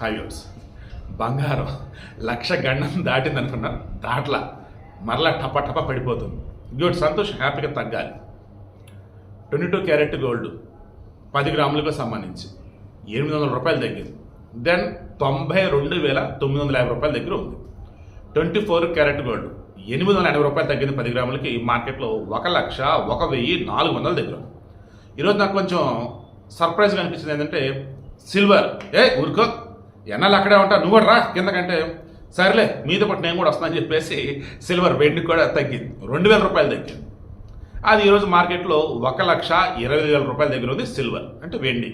హైవ్యూస్ బంగారం లక్ష గండం దాటింది అనుకున్నా దాట్లా మరలా టప పడిపోతుంది. గుడ్, సంతోషం, హ్యాపీగా తగ్గాలి. 22 క్యారెట్ గోల్డ్ 10 గ్రాములకు సంబంధించి 800 రూపాయలు తగ్గింది. దెన్ 92,950 రూపాయల దగ్గర ఉంది. 24 క్యారెట్ గోల్డ్ 880 రూపాయలు తగ్గింది 10 గ్రాములకి. మార్కెట్లో 1,01,400 దగ్గర ఉంది. ఈరోజు నాకు కొంచెం సర్ప్రైజ్గా అనిపించింది ఏంటంటే సిల్వర్, ఊరుకో ఎన్నాళ్ళు అక్కడే ఉంటా, నువ్వు కూడా రా కిందకంటే సరేలే మీద పట్టు నేను కూడా వస్తానని చెప్పేసి సిల్వర్ వెండి కూడా తగ్గింది, 2,000 రూపాయలు తగ్గింది. అది ఈరోజు మార్కెట్లో 1,20,000 రూపాయల దగ్గర ఉంది సిల్వర్, అంటే వెండి.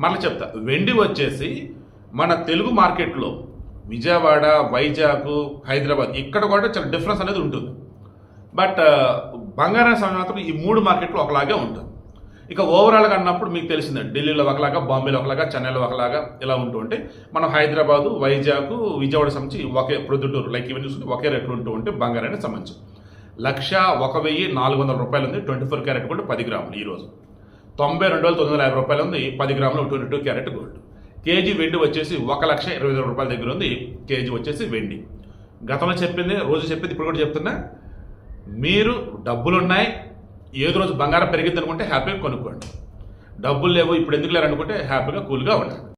మళ్ళీ చెప్తా, వెండి వచ్చేసి మన తెలుగు మార్కెట్లో విజయవాడ, వైజాగ్, హైదరాబాద్ ఇక్కడ కూడా చాలా డిఫరెన్స్ అనేది ఉంటుంది. బట్ బంగారం సమయం మాత్రం ఈ 3 మార్కెట్లు ఒకలాగే ఉంటుంది. ఇక ఓవరాల్గా అన్నప్పుడు మీకు తెలిసిందే, ఢిల్లీలో ఒకలాగా, బాంబేలో ఒకలాగా, చెన్నైలో ఒకలాగా ఇలా ఉంటూ ఉంటే మనం హైదరాబాదు, వైజాగ్, విజయవాడ సంబంధించి ఒకే, ప్రొద్దుటూరు లైక్ ఇవన్నీ చూసుకుంటే ఒకే రేట్లు ఉంటూ ఉంటే బంగారానికి సంబంధించి 1,01,400 రూపాయలు ఉంది 24 క్యారెట్ గోల్డ్ 10 గ్రాములు. ఈరోజు 92,950 రూపాయలు ఉంది 10 గ్రాములు 22 క్యారెట్ గోల్డ్. కేజీ వెండి వచ్చేసి 1,20,000 రూపాయల దగ్గర ఉంది కేజీ వచ్చేసి వెండి. గతంలో చెప్పింది, రోజు చెప్పింది, ఇప్పుడు కూడా చెప్తున్నా, మీరు డబ్బులున్నాయి, ఏదో రోజు బంగారం పెరిగింది అనుకుంటే హ్యాపీగా కొనుక్కోండి. డబ్బులు లేవు ఇప్పుడు ఎందుకు లేరు అనుకుంటే హ్యాపీగా కూల్గా ఉండండి.